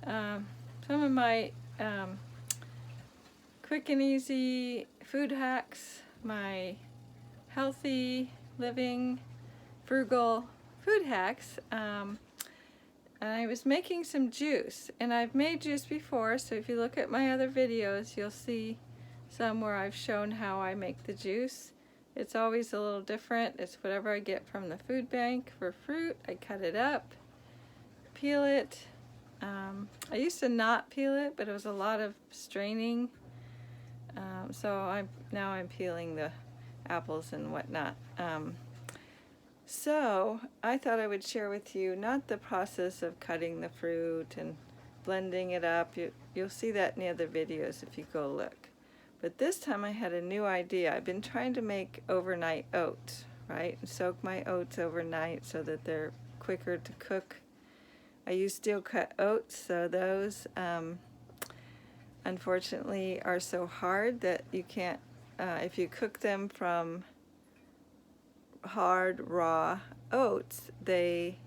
some of my quick and easy food hacks, my healthy living, frugal food hacks. And I was making some juice, and I've made juice before, so if you look at my other videos, you'll see some where I've shown how I make the juice. It's always a little different. It's whatever I get from the food bank for fruit. I cut it up, peel it. I used to not peel it, but it was a lot of straining. So now I'm peeling the apples and whatnot. So I thought I would share with you not the process of cutting the fruit and blending it up. You'll see that in the other videos if you go look. But this time I had a new idea. I've been trying to make overnight oats, right? And soak my oats overnight so that they're quicker to cook. I use steel cut oats, so those unfortunately are so hard that you can't, if you cook them from hard raw oats, they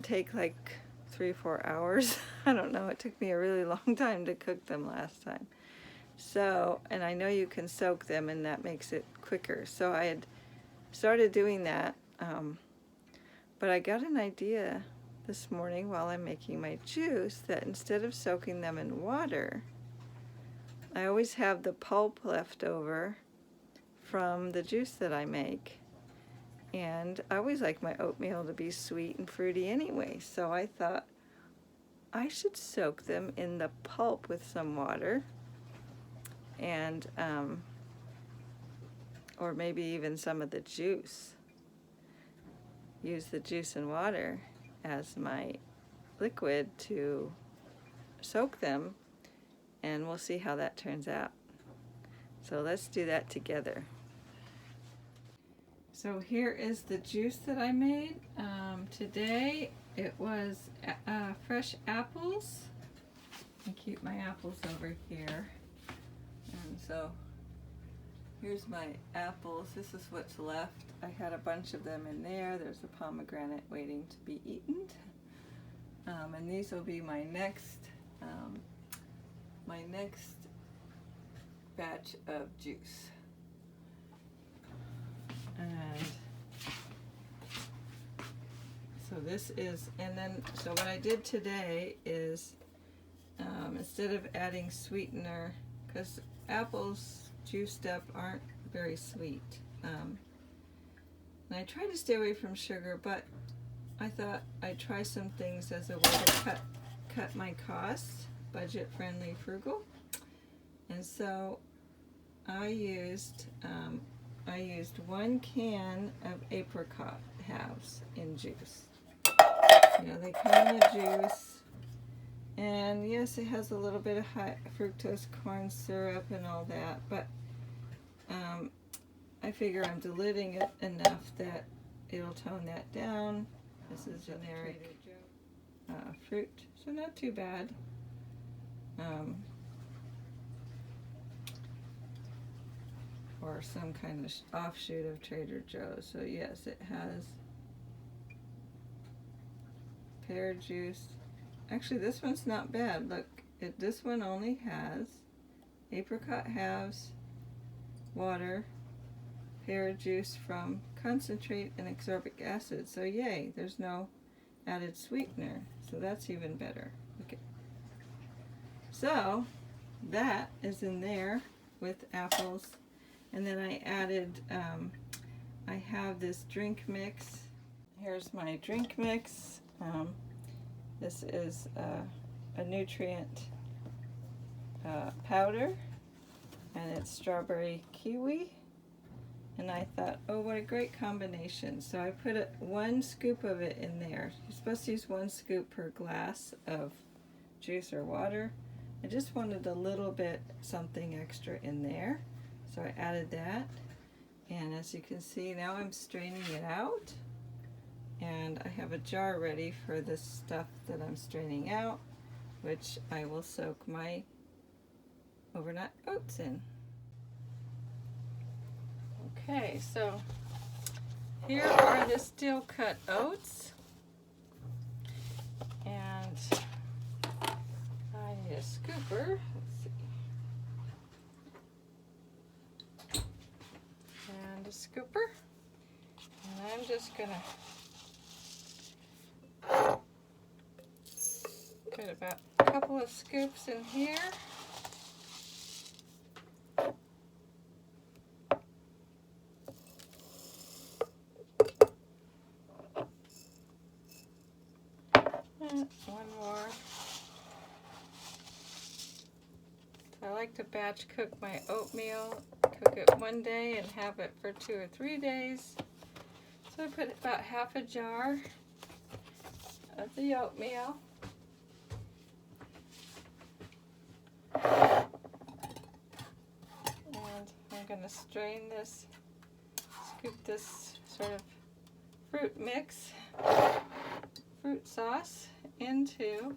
take like 3 or 4 hours. I don't know, it took me a really long time to cook them last time. So, and I know you can soak them and that makes it quicker. So I had started doing that, but I got an idea this morning while I'm making my juice that instead of soaking them in water, I always have the pulp left over from the juice that I make. And I always like my oatmeal to be sweet and fruity anyway, so I thought I should soak them in the pulp with some water, and or maybe even some of the juice. Use the juice and water as my liquid to soak them, and we'll see how that turns out. So let's do that together. So here is the juice that I made. Today it was fresh apples. I keep my apples over here. And so here's my apples. This is what's left. I had a bunch of them in there. There's a pomegranate waiting to be eaten. And these will be my next batch of juice. And so this is, and then, so what I did today is, instead of adding sweetener, because apples juiced up aren't very sweet, and I try to stay away from sugar, but I thought I'd try some things as a way to cut my costs, budget-friendly, frugal, and so I used 1 can of apricot halves in juice. You know, they come in a juice, and yes, it has a little bit of high fructose corn syrup and all that, but I figure I'm diluting it enough that it'll tone that down. This is generic fruit, so not too bad. Or some kind of offshoot of Trader Joe's. So yes, it has pear juice. Actually, this one's not bad. Look, this one only has apricot halves, water, pear juice from concentrate, and ascorbic acid. So yay, there's no added sweetener. So that's even better. Okay. So that is in there with apples. And then I added, I have this drink mix. Here's my drink mix. This is a nutrient powder, and it's strawberry kiwi. And I thought, oh, what a great combination. So I put 1 scoop of it in there. You're supposed to use 1 scoop per glass of juice or water. I just wanted a little bit something extra in there. So I added that, and as you can see, now I'm straining it out, and I have a jar ready for the stuff that I'm straining out, which I will soak my overnight oats in. Okay, so here are the steel cut oats, and scooper. Let's see. And a scooper. And I'm just gonna put about a couple of scoops in here. And one more. I like to batch cook my oatmeal, cook it one day and have it for 2 or 3 days. So I put about half a jar of the oatmeal. And I'm going to strain this, scoop this sort of fruit mix, fruit sauce into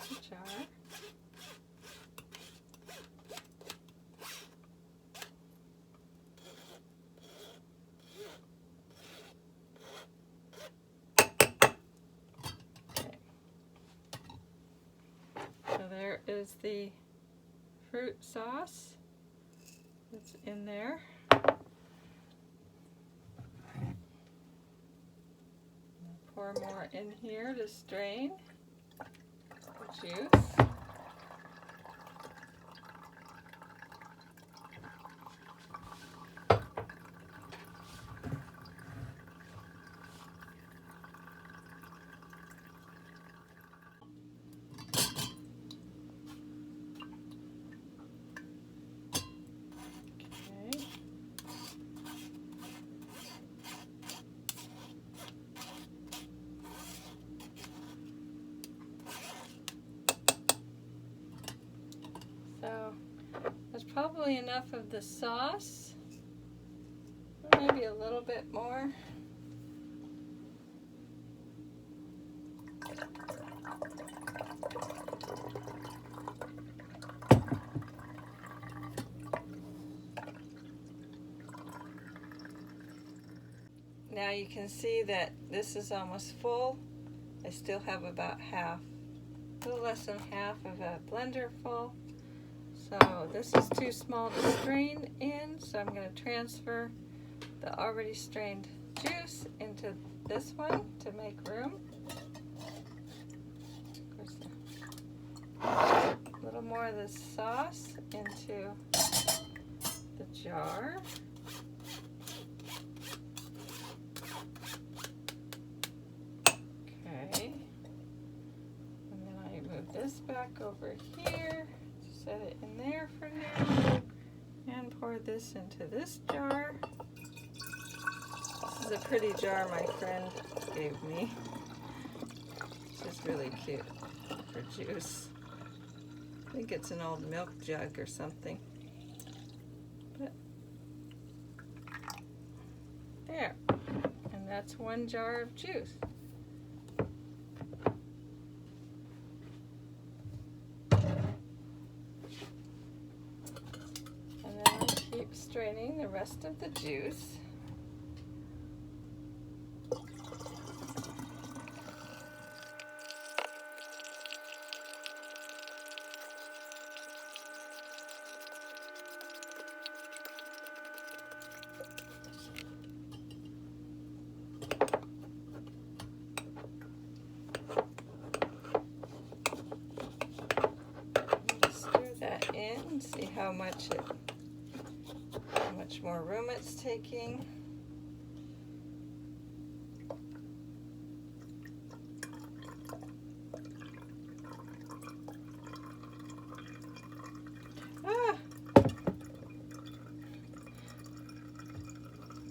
the jar. So there is the fruit sauce that's in there. Pour more in here to strain the juice. So there's probably enough of the sauce, maybe a little bit more. Now you can see that this is almost full. I still have about half, a little less than half of a blender full. So this is too small to strain in, so I'm going to transfer the already strained juice into this one to make room. Of course, a little more of the sauce into the jar. Okay, and then I move this back over here. Set it in there for now and pour this into this jar. This is a pretty jar my friend gave me. It's just really cute for juice. I think it's an old milk jug or something. But there, and that's one jar of juice. Straining the rest of the juice. Just stir that in and see how much more room it's taking.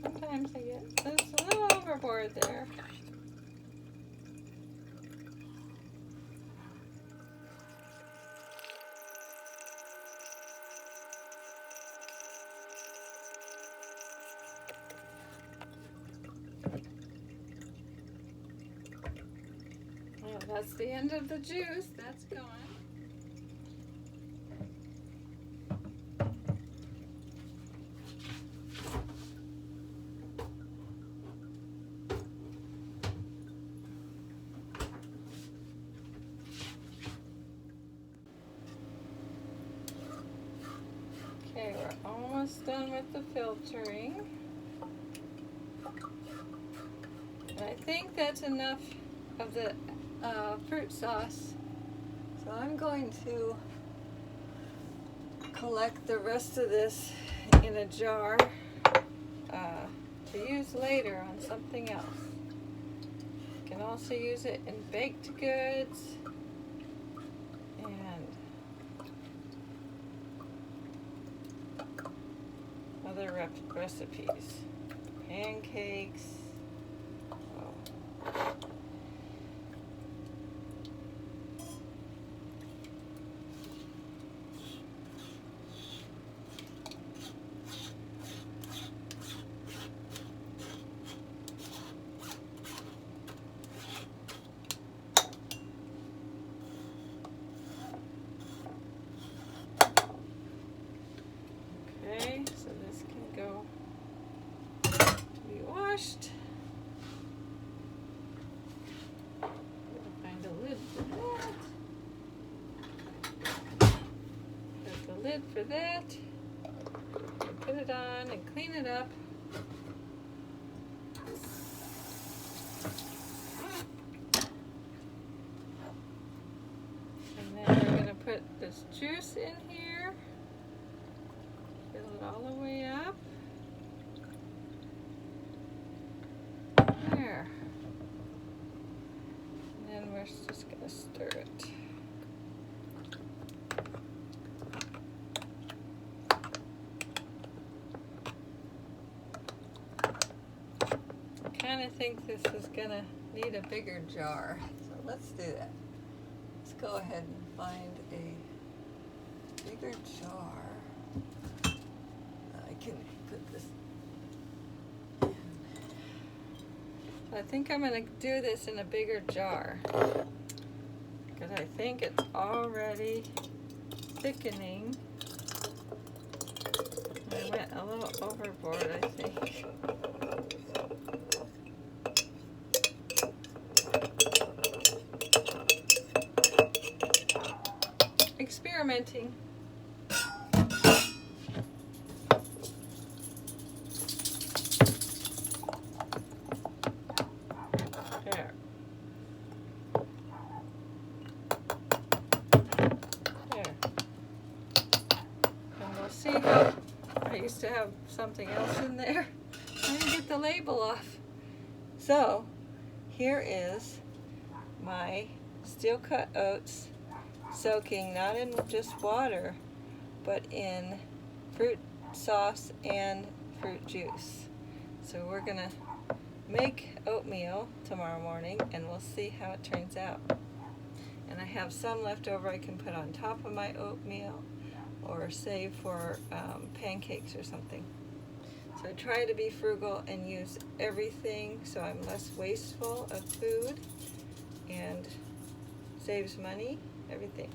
Sometimes I get just a little overboard there. That's the end of the juice. That's gone. almost done with the filtering. And I think that's enough of the fruit sauce. So I'm going to collect the rest of this in a jar to use later on something else. You can also use it in baked goods and other recipes. Pancakes. Oh. Okay, so this can go to be washed. Find a lid for that. There's the lid for that. And put it on and clean it up. And then we're going to put this juice in here. Fill it all the way up. There. And then we're just going to stir it. I kind of think this is going to need a bigger jar. So let's do that. Let's go ahead and find a bigger jar. I can put this in. I think I'm going to do this in a bigger jar because I think it's already thickening. I went a little overboard, I think. Experimenting. There. There. And we'll see how I used to have something else in there. I didn't get the label off. So here is my steel cut oats soaking not in just water but in fruit sauce and fruit juice. So we're gonna make oatmeal tomorrow morning and we'll see how it turns out. And I have some left over I can put on top of my oatmeal or save for pancakes or something. So I try to be frugal and use everything so I'm less wasteful of food and saves money, everything.